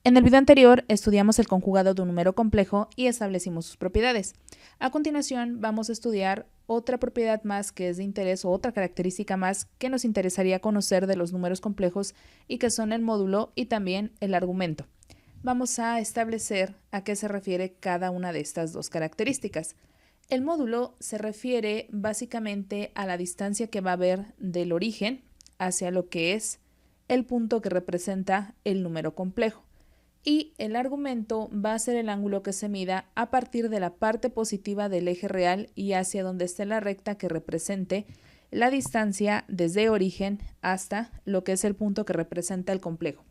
En el video anterior estudiamos el conjugado de un número complejo y establecimos sus propiedades. A continuación vamos a estudiar otra propiedad más que es de interés o otra característica más que nos interesaría conocer de los números complejos y que son el módulo y también el argumento. Vamos a establecer a qué se refiere cada una de estas dos características. El módulo se refiere básicamente a la distancia que va a haber del origen hacia lo que es el punto que representa el número complejo. Y el argumento va a ser el ángulo que se mida a partir de la parte positiva del eje real y hacia donde esté la recta que represente la distancia desde origen hasta lo que es el punto que representa el complejo.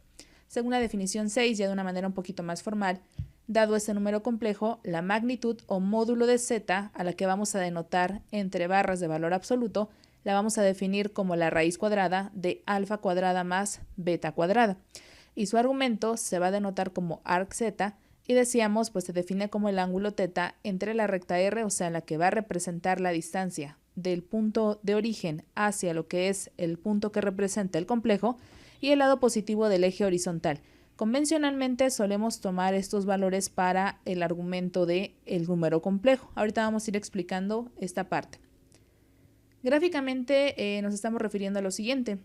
Según la definición 6, ya de una manera un poquito más formal, dado este número complejo, la magnitud o módulo de z, a la que vamos a denotar entre barras de valor absoluto, la vamos a definir como la raíz cuadrada de alfa cuadrada más beta cuadrada. Y su argumento se va a denotar como arcz y decíamos pues se define como el ángulo θ entre la recta r, o sea la que va a representar la distancia del punto de origen hacia lo que es el punto que representa el complejo y el lado positivo del eje horizontal. Convencionalmente solemos tomar estos valores para el argumento del número complejo. Ahorita vamos a ir explicando esta parte. Gráficamente nos estamos refiriendo a lo siguiente.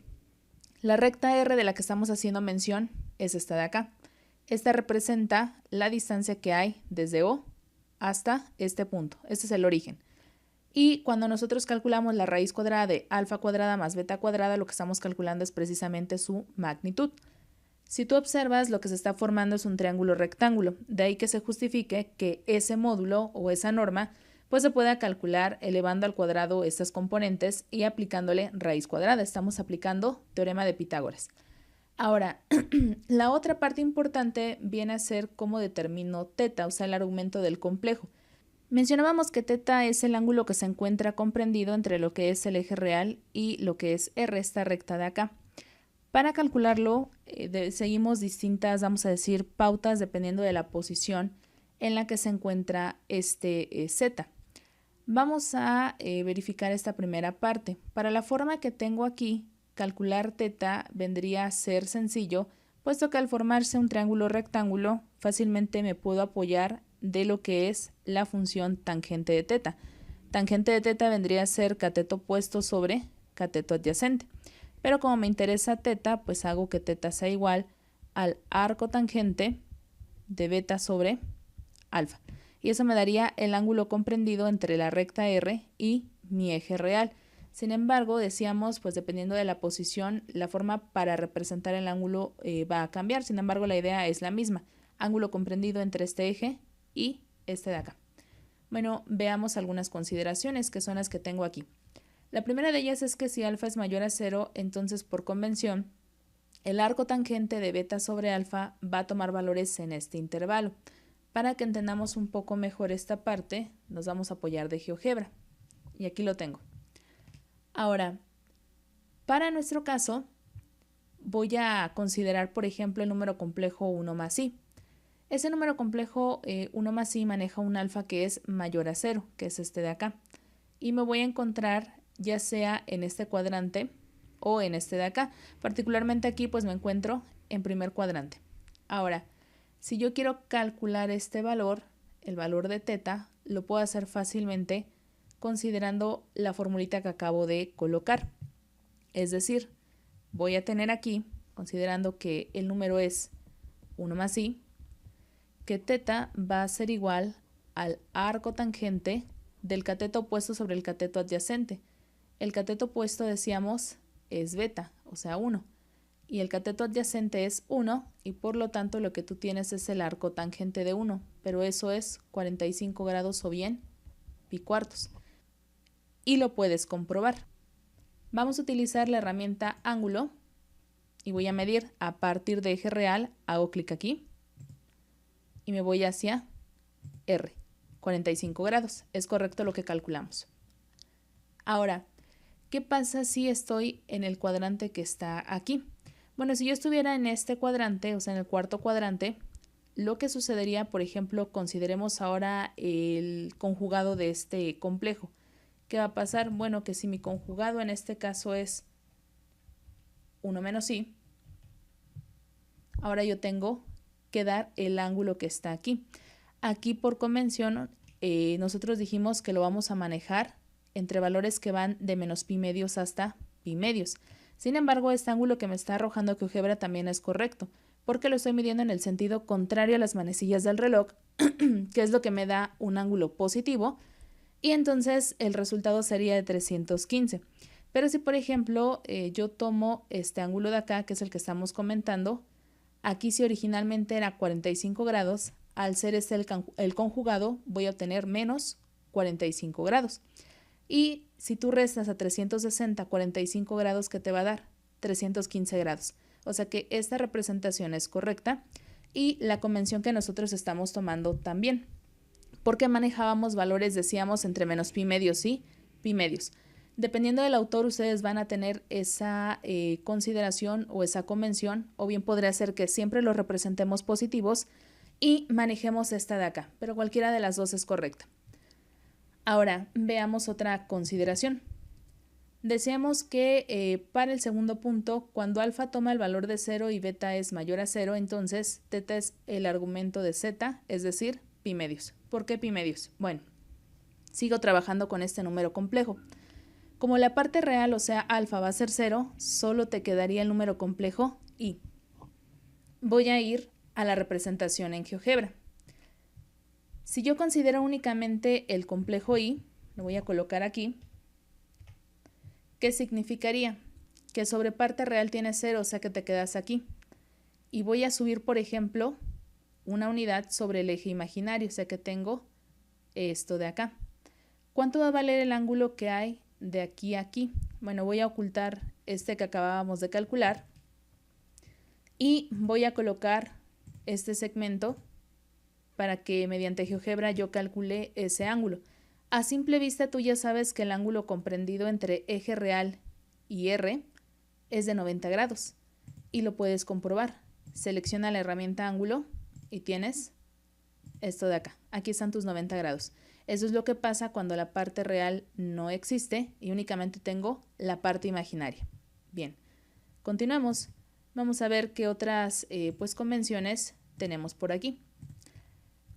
La recta R de la que estamos haciendo mención es esta de acá. Esta representa la distancia que hay desde O hasta este punto. Este es el origen. Y cuando nosotros calculamos la raíz cuadrada de alfa cuadrada más beta cuadrada, lo que estamos calculando es precisamente su magnitud. Si tú observas, lo que se está formando es un triángulo rectángulo. De ahí que se justifique que ese módulo o esa norma pues se pueda calcular elevando al cuadrado estas componentes y aplicándole raíz cuadrada. Estamos aplicando teorema de Pitágoras. Ahora, la otra parte importante viene a ser cómo determino θ, o sea, el argumento del complejo. Mencionábamos que θ es el ángulo que se encuentra comprendido entre lo que es el eje real y lo que es R, esta recta de acá. Para calcularlo, seguimos distintas, vamos a decir, pautas dependiendo de la posición en la que se encuentra este z. Vamos a verificar esta primera parte. Para la forma que tengo aquí, calcular θ vendría a ser sencillo, puesto que al formarse un triángulo rectángulo, fácilmente me puedo apoyar de lo que es la función tangente de θ. Tangente de θ vendría a ser cateto opuesto sobre cateto adyacente. Pero como me interesa θ, pues hago que θ sea igual al arco tangente de beta sobre alfa. Y eso me daría el ángulo comprendido entre la recta R y mi eje real. Sin embargo, decíamos, pues dependiendo de la posición, la forma para representar el ángulo va a cambiar. Sin embargo, la idea es la misma. Ángulo comprendido entre este eje y este de acá. Bueno, veamos algunas consideraciones que son las que tengo aquí. La primera de ellas es que si alfa es mayor a 0, entonces por convención, el arco tangente de beta sobre alfa va a tomar valores en este intervalo. Para que entendamos un poco mejor esta parte, nos vamos a apoyar de GeoGebra. Y aquí lo tengo. Ahora, para nuestro caso, voy a considerar, por ejemplo, el número complejo 1 más i. Ese número complejo 1 más i maneja un alfa que es mayor a 0, que es este de acá. Y me voy a encontrar ya sea en este cuadrante o en este de acá. Particularmente aquí pues me encuentro en primer cuadrante. Ahora, si yo quiero calcular este valor, el valor de θ, lo puedo hacer fácilmente considerando la formulita que acabo de colocar. Es decir, voy a tener aquí, considerando que el número es 1 más i, que θ va a ser igual al arco tangente del cateto opuesto sobre el cateto adyacente. El cateto opuesto, decíamos, es beta, o sea 1. Y el cateto adyacente es 1 y por lo tanto lo que tú tienes es el arco tangente de 1, pero eso es 45 grados o bien pi cuartos. Y lo puedes comprobar. Vamos a utilizar la herramienta ángulo y voy a medir a partir de eje real, hago clic aquí y me voy hacia R, 45 grados. Es correcto lo que calculamos. Ahora, ¿qué pasa si estoy en el cuadrante que está aquí? Bueno, si yo estuviera en este cuadrante, o sea, en el cuarto cuadrante, lo que sucedería, por ejemplo, consideremos ahora el conjugado de este complejo. ¿Qué va a pasar? Bueno, que si mi conjugado en este caso es 1 menos i, ahora yo tengo quedar el ángulo que está aquí. Aquí por convención nosotros dijimos que lo vamos a manejar entre valores que van de menos pi medios hasta pi medios. Sin embargo, este ángulo que me está arrojando GeoGebra también es correcto, porque lo estoy midiendo en el sentido contrario a las manecillas del reloj, que es lo que me da un ángulo positivo, y entonces el resultado sería de 315. Pero si por ejemplo yo tomo este ángulo de acá, que es el que estamos comentando, aquí si originalmente era 45 grados, al ser este el conjugado voy a obtener menos 45 grados. Y si tú restas a 360 45 grados, ¿qué te va a dar? 315 grados. O sea que esta representación es correcta y la convención que nosotros estamos tomando también. Porque manejábamos valores, decíamos, entre menos pi medios y pi medios. Dependiendo del autor, ustedes van a tener esa consideración o esa convención, o bien podría ser que siempre los representemos positivos y manejemos esta de acá, pero cualquiera de las dos es correcta. Ahora, veamos otra consideración. Decíamos que para el segundo punto, cuando alfa toma el valor de 0 y beta es mayor a 0, entonces teta es el argumento de z, es decir, pi medios. ¿Por qué pi medios? Bueno, sigo trabajando con este número complejo. Como la parte real, o sea, alfa va a ser 0, solo te quedaría el número complejo i. Voy a ir a la representación en GeoGebra. Si yo considero únicamente el complejo i, lo voy a colocar aquí, ¿qué significaría? Que sobre parte real tiene 0, o sea que te quedas aquí. Y voy a subir, por ejemplo, una unidad sobre el eje imaginario, o sea que tengo esto de acá. ¿Cuánto va a valer el ángulo que hay de aquí a aquí? Bueno, voy a ocultar este que acabábamos de calcular y voy a colocar este segmento para que mediante GeoGebra yo calcule ese ángulo. A simple vista tú ya sabes que el ángulo comprendido entre eje real y R es de 90 grados y lo puedes comprobar. Selecciona la herramienta ángulo y tienes esto de acá. Aquí están tus 90 grados. Eso es lo que pasa cuando la parte real no existe y únicamente tengo la parte imaginaria. Bien, continuamos. Vamos a ver qué otras convenciones tenemos por aquí.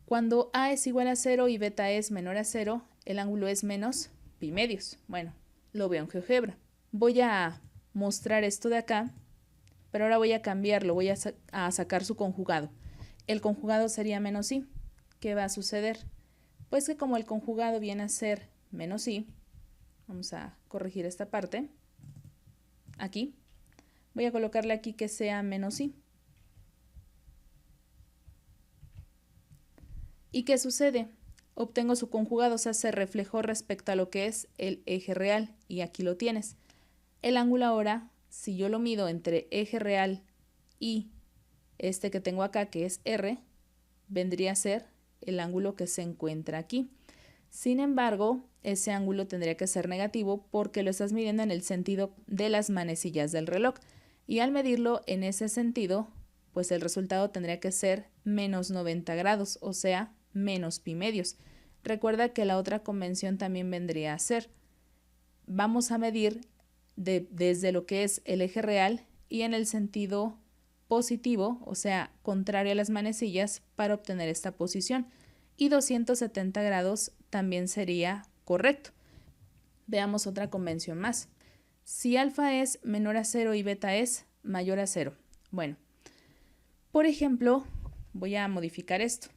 Cuando A es igual a 0 y beta es menor a 0, el ángulo es menos pi medios. Bueno, lo veo en GeoGebra. Voy a mostrar esto de acá, pero ahora voy a cambiarlo, voy a sacar su conjugado. El conjugado sería menos i. ¿Qué va a suceder? Pues que como el conjugado viene a ser menos i, vamos a corregir esta parte, aquí, voy a colocarle aquí que sea menos i. ¿Y qué sucede? Obtengo su conjugado, o sea, se reflejó respecto a lo que es el eje real, y aquí lo tienes. El ángulo ahora, si yo lo mido entre eje real y este que tengo acá, que es R, vendría a ser el ángulo que se encuentra aquí. Sin embargo, ese ángulo tendría que ser negativo porque lo estás midiendo en el sentido de las manecillas del reloj. Y al medirlo en ese sentido, pues el resultado tendría que ser menos 90 grados, o sea, menos pi medios. Recuerda que la otra convención también vendría a ser, vamos a medir desde lo que es el eje real y en el sentido positivo, o sea, contrario a las manecillas, para obtener esta posición. Y 270 grados también sería correcto. Veamos otra convención más. Si alfa es menor a 0 y beta es mayor a 0. Bueno, por ejemplo, voy a modificar esto.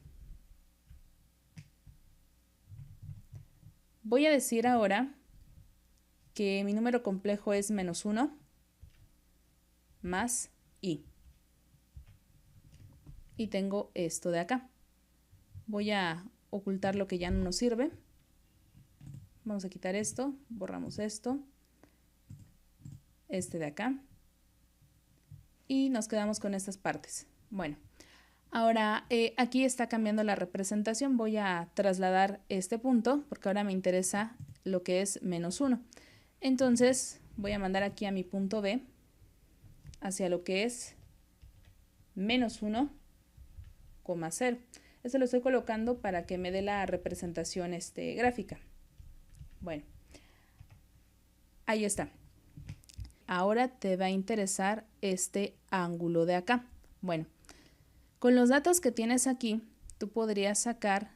Voy a decir ahora que mi número complejo es menos 1 más i. Y tengo esto de acá. Voy a ocultar lo que ya no nos sirve. Vamos a quitar esto, borramos esto, este de acá. Y nos quedamos con estas partes. Bueno, ahora aquí está cambiando la representación. Voy a trasladar este punto porque ahora me interesa lo que es menos 1. Entonces voy a mandar aquí a mi punto B hacia lo que es menos 1, 0. Esto lo estoy colocando para que me dé la representación gráfica. Bueno, ahí está. Ahora te va a interesar este ángulo de acá. Bueno, Con los datos que tienes aquí, tú podrías sacar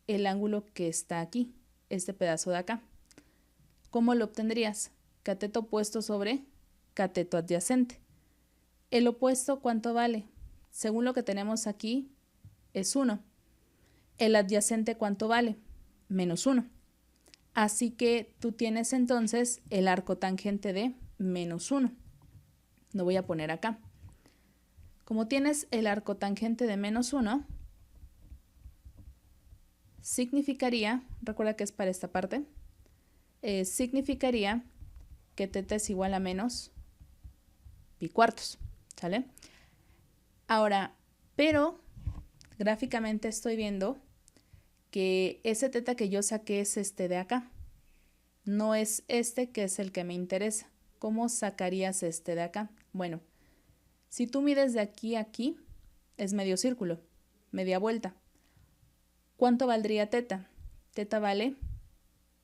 el ángulo que está aquí, este pedazo de acá. ¿Cómo lo obtendrías? Cateto opuesto sobre cateto adyacente. ¿El opuesto cuánto vale? Según lo que tenemos aquí, es 1. ¿El adyacente cuánto vale? Menos 1. Así que tú tienes entonces el arco tangente de menos 1. Lo voy a poner acá. Como tienes el arco tangente de menos 1, significaría, recuerda que es para esta parte, significaría que θ es igual a menos pi cuartos, ¿sale? Ahora, pero gráficamente estoy viendo que ese θ que yo saqué es este de acá, no es este que es el que me interesa. ¿Cómo sacarías este de acá? Bueno, si tú mides de aquí a aquí, es medio círculo, media vuelta. ¿Cuánto valdría θ? θ vale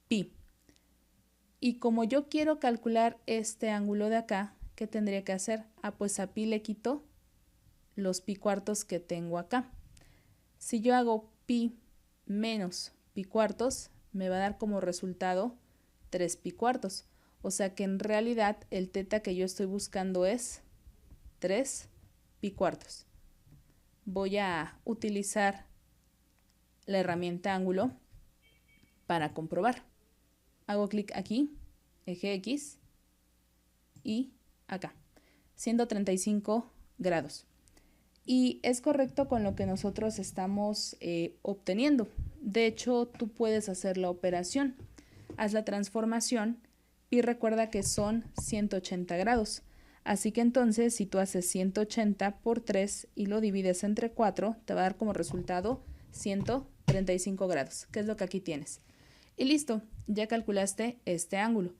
pi. Y como yo quiero calcular este ángulo de acá, ¿qué tendría que hacer? Pues a pi le quito los pi cuartos que tengo acá. Si yo hago pi menos pi cuartos, me va a dar como resultado 3 pi cuartos. O sea que en realidad el θ que yo estoy buscando es 3 pi cuartos. Voy a utilizar la herramienta ángulo para comprobar. Hago clic aquí, eje X, y acá, 135 grados. Y es correcto con lo que nosotros estamos obteniendo. De hecho, tú puedes hacer la operación. Haz la transformación y recuerda que son 180 grados. Así que entonces, si tú haces 180 por 3 y lo divides entre 4, te va a dar como resultado 135 grados, que es lo que aquí tienes. Y listo, ya calculaste este ángulo.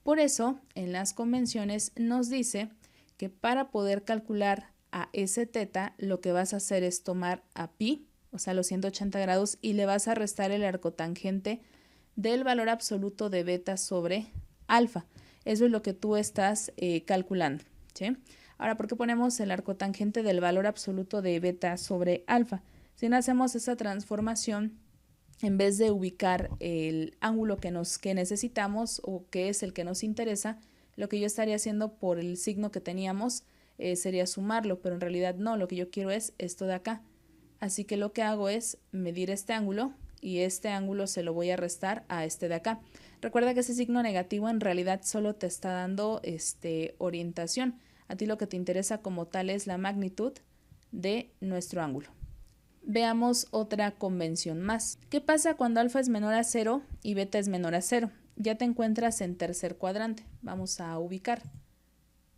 Por eso, en las convenciones nos dice que para poder calcular a ese θ, lo que vas a hacer es tomar a pi, o sea, los 180 grados, y le vas a restar el arcotangente del valor absoluto de beta sobre alfa. Eso es lo que tú estás calculando, ¿sí? Ahora, ¿por qué ponemos el arcotangente del valor absoluto de beta sobre alfa? Si no hacemos esa transformación, en vez de ubicar el ángulo que necesitamos o que es el que nos interesa, lo que yo estaría haciendo por el signo que teníamos sería sumarlo, pero en realidad no, lo que yo quiero es esto de acá. Así que lo que hago es medir este ángulo y este ángulo se lo voy a restar a este de acá. Recuerda que ese signo negativo en realidad solo te está dando orientación. A ti lo que te interesa como tal es la magnitud de nuestro ángulo. Veamos otra convención más. ¿Qué pasa cuando alfa es menor a 0 y beta es menor a 0? Ya te encuentras en tercer cuadrante. Vamos a ubicar.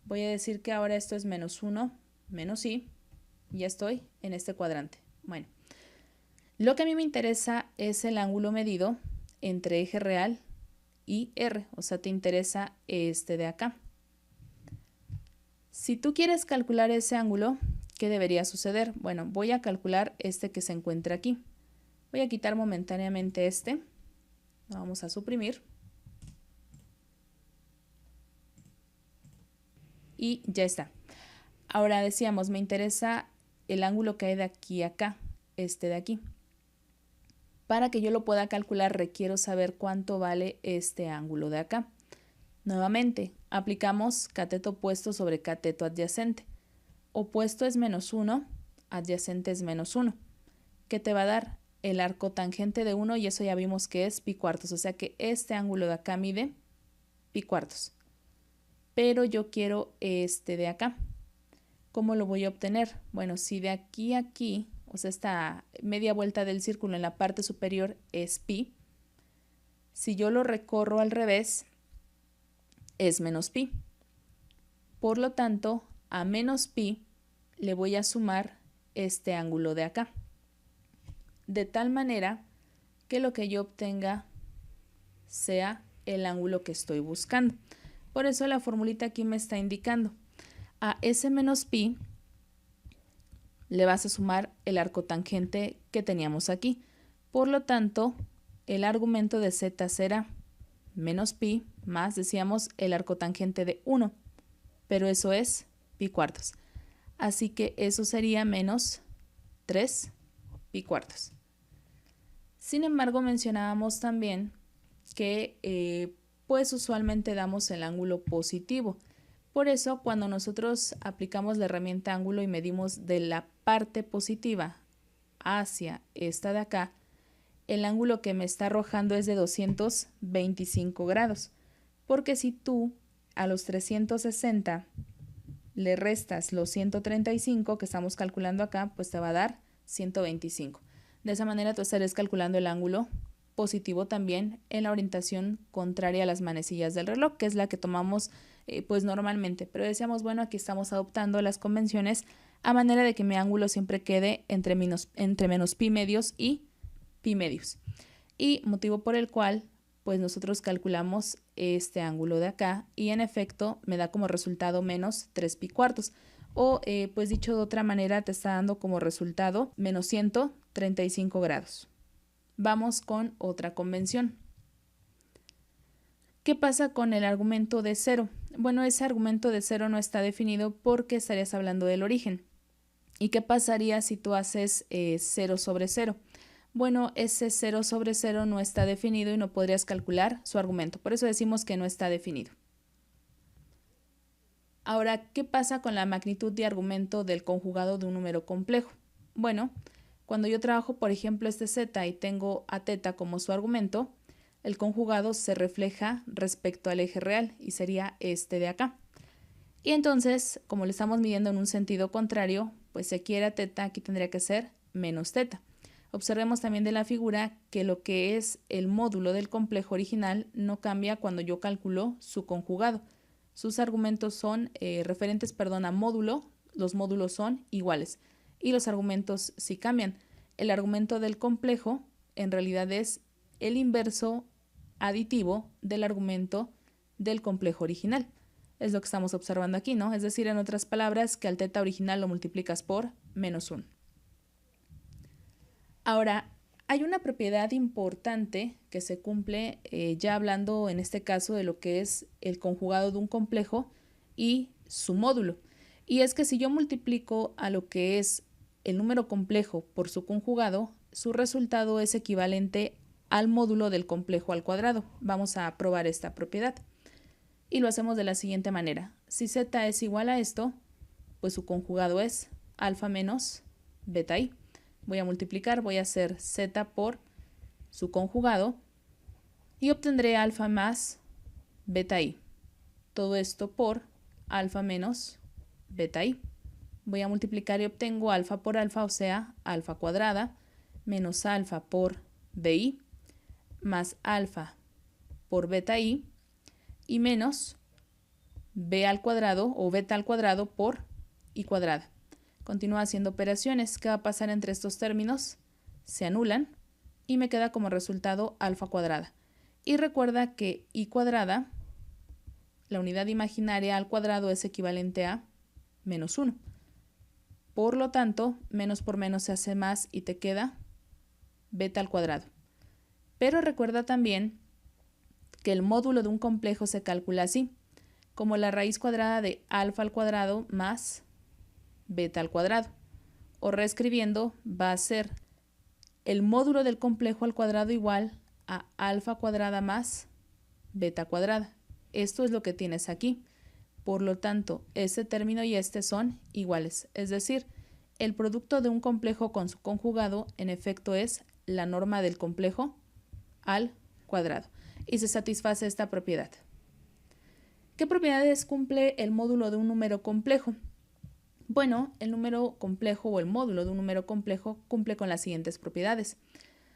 Voy a decir que ahora esto es menos 1, menos i. Ya estoy en este cuadrante. Bueno, lo que a mí me interesa es el ángulo medido entre eje real y R. O sea, te interesa este de acá. Si tú quieres calcular ese ángulo, ¿qué debería suceder? Bueno, voy a calcular este que se encuentra aquí. Voy a quitar momentáneamente este. Lo vamos a suprimir. Y ya está. Ahora decíamos, me interesa el ángulo que hay de aquí a acá, este de aquí. Para que yo lo pueda calcular, requiero saber cuánto vale este ángulo de acá. Nuevamente, aplicamos cateto opuesto sobre cateto adyacente. Opuesto es menos 1, adyacente es menos 1. ¿Qué te va a dar? El arco tangente de 1 y eso ya vimos que es pi cuartos. O sea que este ángulo de acá mide pi cuartos. Pero yo quiero este de acá. ¿Cómo lo voy a obtener? Bueno, si de aquí a aquí, o sea, esta media vuelta del círculo en la parte superior es pi, si yo lo recorro al revés, es menos pi. Por lo tanto, a menos pi le voy a sumar este ángulo de acá. De tal manera que lo que yo obtenga sea el ángulo que estoy buscando. Por eso la formulita aquí me está indicando. A ese menos pi le vas a sumar el arcotangente que teníamos aquí. Por lo tanto, el argumento de z será menos pi más, decíamos, el arcotangente de 1. Pero eso es pi cuartos. Así que eso sería menos 3 pi cuartos. Sin embargo, mencionábamos también que pues usualmente damos el ángulo positivo. Por eso, cuando nosotros aplicamos la herramienta ángulo y medimos de la parte positiva hacia esta de acá, el ángulo que me está arrojando es de 225 grados. Porque si tú a los 360 le restas los 135 que estamos calculando acá, pues te va a dar 125. De esa manera tú estarías calculando el ángulo positivo también en la orientación contraria a las manecillas del reloj, que es la que tomamos pues normalmente. Pero decíamos, bueno, aquí estamos adoptando las convenciones a manera de que mi ángulo siempre quede entre menos pi medios y pi medios. Y motivo por el cual pues nosotros calculamos este ángulo de acá y en efecto me da como resultado menos 3 pi cuartos. O pues dicho de otra manera te está dando como resultado menos 135 grados. Vamos con otra convención. ¿Qué pasa con el argumento de 0? Bueno, ese argumento de 0 no está definido porque estarías hablando del origen. ¿Y qué pasaría si tú haces 0 sobre 0? Bueno, ese 0 sobre 0 no está definido y no podrías calcular su argumento. Por eso decimos que no está definido. Ahora, ¿qué pasa con la magnitud de argumento del conjugado de un número complejo? Bueno, cuando yo trabajo, por ejemplo, este z y tengo a θ como su argumento, el conjugado se refleja respecto al eje real y sería este de acá. Y entonces, como lo estamos midiendo en un sentido contrario, pues si aquí era θ, aquí tendría que ser menos θ. Observemos también de la figura que lo que es el módulo del complejo original no cambia cuando yo calculo su conjugado. Sus argumentos son referentes, a módulo, los módulos son iguales y los argumentos sí cambian. El argumento del complejo en realidad es el inverso aditivo del argumento del complejo original. Es lo que estamos observando aquí, ¿no? Es decir, en otras palabras, que al θ original lo multiplicas por menos 1. Ahora, hay una propiedad importante que se cumple ya hablando en este caso de lo que es el conjugado de un complejo y su módulo. Y es que si yo multiplico a lo que es el número complejo por su conjugado, su resultado es equivalente al módulo del complejo al cuadrado. Vamos a probar esta propiedad. Y lo hacemos de la siguiente manera. Si z es igual a esto, pues su conjugado es alfa menos beta i. Voy a multiplicar, voy a hacer z por su conjugado y obtendré alfa más beta i. Todo esto por alfa menos beta i. Voy a multiplicar y obtengo alfa por alfa, o sea, alfa cuadrada, menos alfa por bi, más alfa por beta i, y menos b al cuadrado o beta al cuadrado por i cuadrada. Continúo haciendo operaciones. ¿Qué va a pasar entre estos términos? Se anulan y me queda como resultado alfa cuadrada. Y recuerda que i cuadrada, la unidad imaginaria al cuadrado, es equivalente a menos 1. Por lo tanto, menos por menos se hace más y te queda beta al cuadrado. Pero recuerda también que el módulo de un complejo se calcula así, como la raíz cuadrada de alfa al cuadrado más beta al cuadrado. O reescribiendo, va a ser el módulo del complejo al cuadrado igual a alfa cuadrada más beta cuadrada. Esto es lo que tienes aquí. Por lo tanto, este término y este son iguales. Es decir, el producto de un complejo con su conjugado en efecto es la norma del complejo al cuadrado. Y se satisface esta propiedad. ¿Qué propiedades cumple el módulo de un número complejo? Bueno, el número complejo o el módulo de un número complejo cumple con las siguientes propiedades.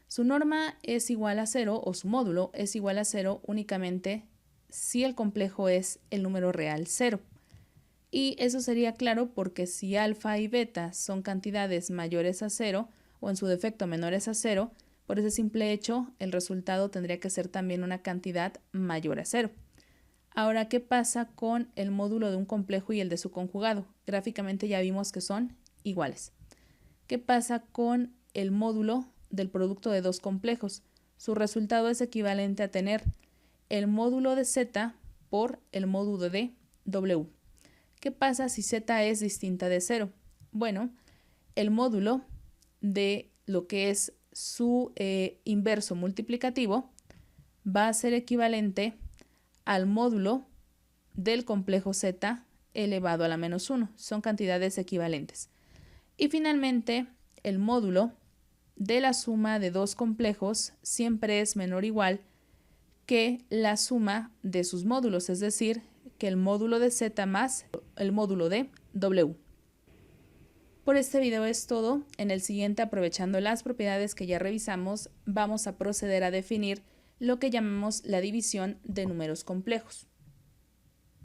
Su norma es igual a 0 o su módulo es igual a 0 únicamente si el complejo es el número real 0. Y eso sería claro porque si alfa y beta son cantidades mayores a 0 o en su defecto menores a 0, por ese simple hecho el resultado tendría que ser también una cantidad mayor a 0. Ahora, ¿qué pasa con el módulo de un complejo y el de su conjugado? Gráficamente ya vimos que son iguales. ¿Qué pasa con el módulo del producto de dos complejos? Su resultado es equivalente a tener el módulo de z por el módulo de w. ¿Qué pasa si z es distinta de 0? Bueno, el módulo de lo que es su inverso multiplicativo va a ser equivalente al módulo del complejo z elevado a la menos 1. Son cantidades equivalentes. Y finalmente, el módulo de la suma de dos complejos siempre es menor o igual que la suma de sus módulos, es decir, que el módulo de z más el módulo de w. Por este video es todo. En el siguiente, aprovechando las propiedades que ya revisamos, vamos a proceder a definir lo que llamamos la división de números complejos.